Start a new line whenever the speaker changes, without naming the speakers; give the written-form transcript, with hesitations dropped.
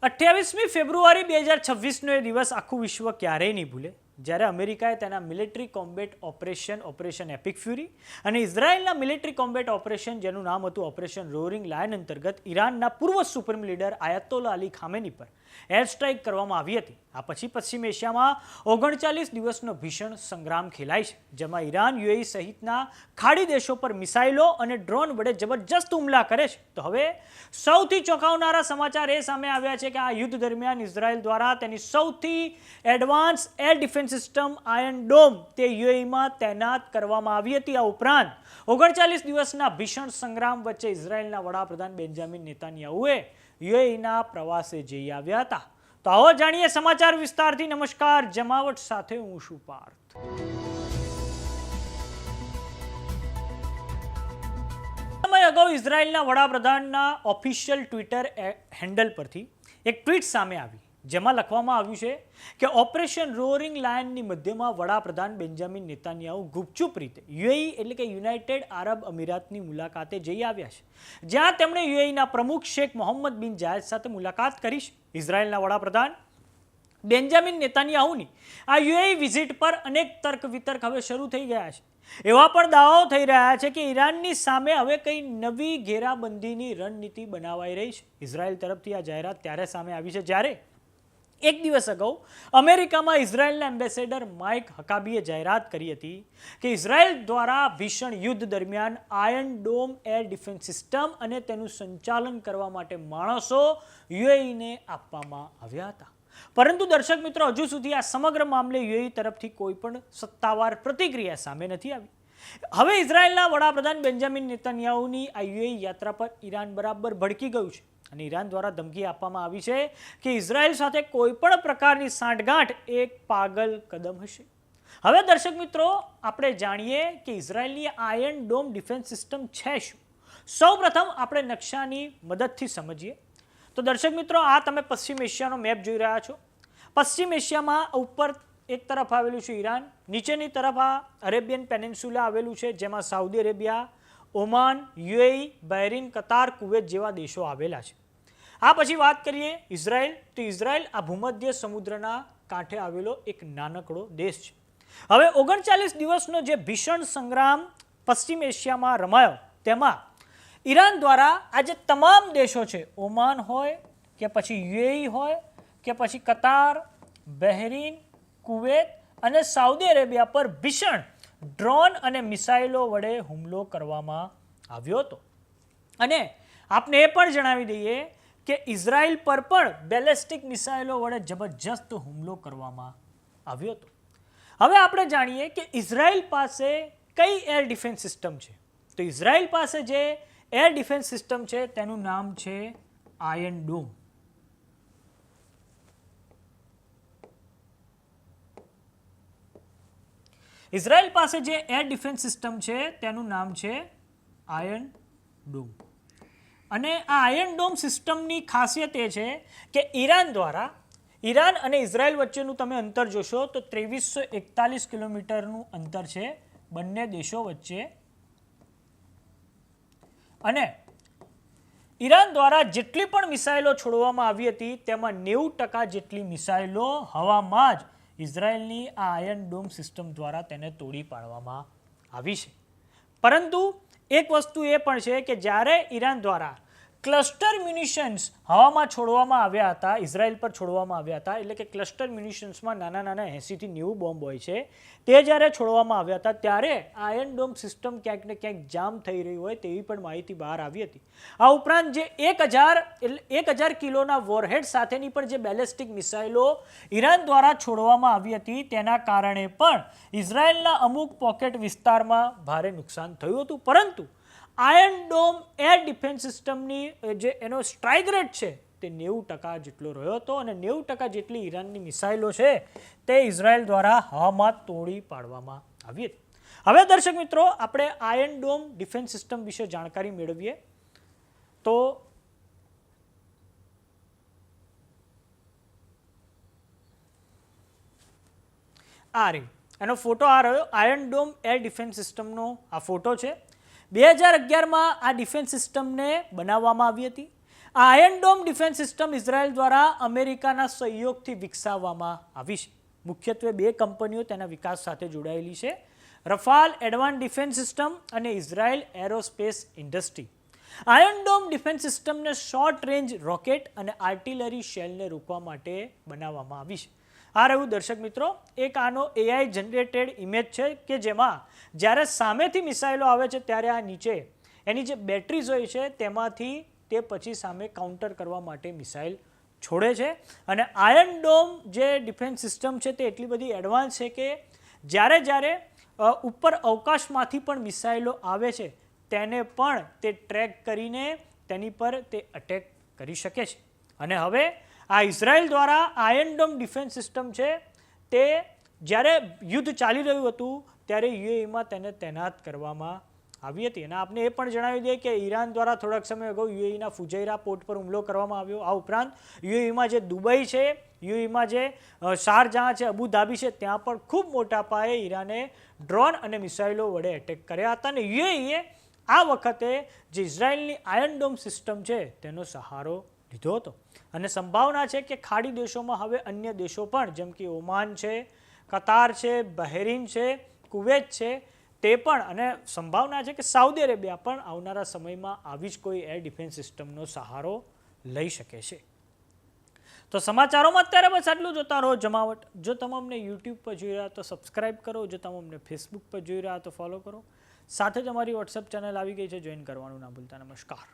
28મી ફેબ્રુઆરી 2026નો એ દિવસ આખું વિશ્વ ક્યારેય નહીં ભૂલે, જ્યારે અમેરિકાએ તેના military combat operation EPIC furry અને ઇઝરાયલના મિલિટરી કોમ્બેટ ઓપરેશન, જેનું નામ હતું ઓપરેશન રોરિંગ લાયન અંતર્ગત ઈરાનના પૂર્વ સુપ્રીમ લીડર આયતોલા અલી ખામેની પર એર સ્ટ્રાઇક કરવામાં આવી હતી. આ પછી પશ્ચિમ એશિયામાં 39 દિવસનો ભીષણ સંગ્રામ ખેલાય છે, જેમાં ઈરાન, યુએઈ સહિતના ખાડી દેશો પર મિસાઇલો અને ડ્રોન વડે જબરજસ્ત હુમલા કરે છે. તો હવે સૌથી ચોંકાવનારા સમાચાર એ સામે આવ્યા છે કે આ યુદ્ધ દરમિયાન ઇઝરાયલ દ્વારા તેની સૌથી advance air defence system iron dome તે યુએઈમાં તૈનાત કરવામાં આવી હતી. આ ઉપરાંત 39 દિવસના ભીષણ સંગ્રામ વચ્ચે ઇઝરાયલના વડાપ્રધાન બેન્જામિન નેતાન્યાહુએ યુએઈના પ્રવાસે જઈ આવ્યા હતા. તો આવો જાણીએ સમાચાર વિસ્તારથી. નમસ્કાર, જમાવટ સાથે હું છું પાર્થ. સમય અગાઉ ઇઝરાયલના વડાપ્રધાનના ઓફિશિયલ ટ્વિટર હેન્ડલ પરથી એક ટ્વીટ સામે આવી, જેમાં લખવામાં આવ્યું છે કે ઓપરેશન રોરિંગ લાયનની મધ્યમાં વડાપ્રધાન બેન્જામિન નેતાન્યાહુ ગુપચુપ રીતે યુએઈ એટલે કે યુનાઇટેડ આરબ અમીરાતની મુલાકાતે જઈ આવ્યા છે, જ્યાં તેમણે યુએઈના પ્રમુખ શેખ મોહમ્મદ બિન જાયદ સાથે મુલાકાત કરી છે. ઇઝરાયલના વડાપ્રધાન બેન્જામિન નેતાન્યાહુની આ યુએઈ વિઝિટ પર અનેક તર્ક વિતર્ક હવે શરૂ થઈ ગયા છે. એવા પણ દાવાઓ થઈ રહ્યા છે કે ઈરાનની સામે હવે કઈ નવી ઘેરાબંધીની રણનીતિ બનાવાઈ રહી છે. ઇઝરાયલ તરફથી આ જાહેરાત ત્યારે સામે આવી છે જ્યારે એક દિવસ અગાઉ અમેરિકામાં ઇઝરાયલના એમ્બેસેડર માઇક હકાબીએ જાહેરાત કરી હતી કે ઇઝરાયલ દ્વારા ભીષણ યુદ્ધ દરમિયાન iron dome air defence system અને તેનું સંચાલન કરવા માટે માણસો યુએઈને આપવામાં આવ્યા હતા. પરંતુ દર્શક મિત્રો, હજુ સુધી આ સમગ્ર મામલે યુએઈ તરફથી કોઈ પણ સત્તાવાર પ્રતિક્રિયા સામે નથી આવી. હવે ઇઝરાયલના વડાપ્રધાન બેન્જામિન નેતાન્યાહુની આ યુએઈ યાત્રા પર ઈરાન બરાબર ભડકી ગયું છે અને ઈરાન દ્વારા ધમકી આપવામાં આવી છે કે ઇઝરાયલ સાથે કોઈ પણ પ્રકારની સાંઠગાંઠ એક પાગલ કદમ હશે. હવે દર્શક મિત્રો, આપણે જાણીએ કે ઇઝરાયલની આયર્ન ડોમ ડિફેન્સ સિસ્ટમ છે શું. સૌપ્રથમ આપણે નકશાની મદદથી સમજીએ. તો દર્શક મિત્રો, આ તમે પશ્ચિમ એશિયાનો મેપ જોઈ રહ્યા છો. પશ્ચિમ એશિયામાં ઉપર એક તરફ આવેલું છે ઈરાન, નીચેની તરફ આ અરેબિયન પેનિન્સ્યુલા આવેલું છે, જેમાં Saudi Arabia, Oman, UAE, Bahrain, Qatar, Kuwait જેવા દેશો આવેલા છે. આ પછી વાત કરીએ ઇઝરાયલ. તો ઇઝરાયલ આ ભૂમધ્ય સમુદ્રના કાંઠે આવેલો એક નાનકડો દેશ છે. હવે 39 દિવસનો જે ભીષણ સંગ્રામ પશ્ચિમ એશિયામાં રમાયો, તેમાં ઈરાન દ્વારા આ જે તમામ દેશો છે, ઓમાન હોય કે પછી યુએઈ હોય કે પછી કતાર, બહેરીન, કુવેત અને સાઉદી અરેબિયા પર ભીષણ ડ્રોન અને મિસાઇલો વડે હુમલો કરવામાં આવ્યો હતો. અને આપને એ પણ જણાવી દઈએ કે ઇઝરાયલ પર પણ બેલેસ્ટિક મિસાઇલો વડે જબરજસ્ત હુમલો કરવામાં આવ્યો હતો. હવે આપણે જાણીએ કે ઇઝરાયલ પાસે કઈ એર ડિફેન્સ સિસ્ટમ છે. તો ઇઝરાયલ પાસે જે એર ડિફેન્સ સિસ્ટમ છે તેનું નામ છે આયર્ન ડોમ. ઇઝરાયલ પાસે જે એર ડિફેન્સ સિસ્ટમ છે તેનું નામ છે આયર્ન ડોમ. અને આ આયર્ન ડોમ સિસ્ટમની ખાસિયત એ છે કે ઈરાન અને ઇઝરાયલ વચ્ચેનું તમે અંતર જોશો તો 2341 કિલોમીટરનું અંતર છે બંને દેશો વચ્ચે. અને ઈરાન દ્વારા જેટલી પણ મિસાઇલો છોડવામાં આવી હતી તેમાં 90% જેટલી મિસાઇલો હવામાં જ ઇઝરાયલની આ આયર્ન ડોમ સિસ્ટમ દ્વારા તેને તોડી પાડવામાં આવી છે. પરંતુ એક વસ્તુ એ પણ છે કે જ્યારે ઈરાન દ્વારા ક્લસ્ટર મ્યુનિશન્સ હવામાં છોડવામાં આવ્યા હતા, ઇઝરાયલ પર છોડવામાં આવ્યા હતા, એટલે કે ક્લસ્ટર મ્યુનિશન્સમાં નાના 80 થી 90 બોમ્બ હોય છે, તે જ્યારે છોડવામાં આવ્યા હતા ત્યારે આયર્ન ડોમ સિસ્ટમ ક્યાંક ને ક્યાંક જામ થઈ રહી હોય તેવી પણ માહિતી બહાર આવી હતી. આ ઉપરાંત જે 1000 કિલોના વોરહેડ સાથેની પણ જે બેલેસ્ટિક મિસાઇલો ઈરાન દ્વારા છોડવામાં આવી હતી તેના કારણે પણ ઇઝરાયલના અમુક પોકેટ વિસ્તારમાં ભારે નુકસાન થયું હતું. પરંતુ આયર્ન ડોમ એર ડિફેન્સ સિસ્ટમની જે એનો સ્ટ્રાઇક રેટ છે તે 90% જેટલો રહ્યો હતો અને 90% જેટલી ઈરાનની મિસાઇલો છે તે ઇઝરાયલ દ્વારા હવામાં તોડી પાડવામાં આવી હતી. હવે દર્શક મિત્રો, આપણે આયર્ન ડોમ ડિફેન્સ સિસ્ટમ વિશે જાણકારી મેળવીએ. તો આ રહ્યો એનો ફોટો, આ રહ્યો આયર્ન ડોમ એર ડિફેન્સ સિસ્ટમનો આ ફોટો છે. 2011માં આ ડિફેન્સ સિસ્ટમને બનાવવામાં આવી હતી iron dome defence system Israel દ્વારા અમેરિકાના સહયોગથી વિકસાવવામાં આવી છે. મુખ્યત્વે 2 કંપનીઓ તેના વિકાસ સાથે જોડાયેલી છે, રફાલ એડવાન્સ ડિફેન્સ સિસ્ટમ અને Israel aerospace industry. Iron dome defence સિસ્ટમને શોર્ટ રેન્જ રોકેટ અને આર્ટિલરી શેલને રોકવા માટે બનાવવામાં આવી છે. આ રહ્યું દર્શક મિત્રો એક આનો AI જનરેટેડ ઇમેજ છે કે જેમાં જ્યારે સામેથી મિસાઇલો આવે છે ત્યારે આ નીચે એની જે બેટરીઝ હોય છે તેમાંથી તે પછી સામે કાઉન્ટર કરવા માટે મિસાઇલ છોડે છે. અને આયર્ન ડોમ જે ડિફેન્સ સિસ્ટમ છે તે એટલી બધી એડવાન્સ છે કે જ્યારે ઉપર અવકાશમાંથી પણ મિસાઇલો આવે છે તેને પણ તે ટ્રેક કરીને તેની પર તે અટેક કરી શકે છે. અને હવે આ ઇઝરાયલ દ્વારા આયર્ન ડોમ ડિફેન્સ સિસ્ટમ છે તે જ્યારે યુદ્ધ ચાલી રહ્યું હતું ત્યારે યુએઈમાં તેને તૈનાત કરવામાં આવી હતી. અને આપને એ પણ જણાવી દઈએ કે ઈરાન દ્વારા થોડાક સમય અગાઉ યુએઈના ફુજૈરા પોર્ટ પર હુમલો કરવામાં આવ્યો. આ ઉપરાંત યુએઈમાં જે દુબઈ છે, યુએઈમાં જે શારજહાં છે, અબુધાબી છે, ત્યાં પણ ખૂબ મોટા પાયે ઈરાને ડ્રોન અને મિસાઇલો વડે એટેક કર્યા હતા. અને યુએઈએ આ વખતે જે ઇઝરાયલની આયર્ન ડોમ સિસ્ટમ છે તેનો સહારો લીધો હતો. અને સંભાવના છે કે ખાડી દેશોમાં હવે અન્ય દેશો પણ જેમ કે ઓમાન છે, કતાર છે, બહેરીન છે, કુવેત છે તે પણ, અને સંભાવના છે કે સાઉદી અરેબિયા પણ આવનારા સમયમાં આવી જ કોઈ એર ડિફેન્સ સિસ્ટમનો સહારો લઈ શકે છે. તો સમાચારોમાં અત્યારે બસ આટલું. જોતા રહો જમાવટ. જો તમે અમને યુટ્યુબ પર જોઈ રહ્યા તો સબસ્ક્રાઇબ કરો, જો તમે અમને ફેસબુક પર જોઈ રહ્યા તો ફોલો કરો. સાથે જ અમારી વોટ્સએપ ચેનલ આવી ગઈ છે, જોઈન કરવાનું ના ભૂલતા. નમસ્કાર.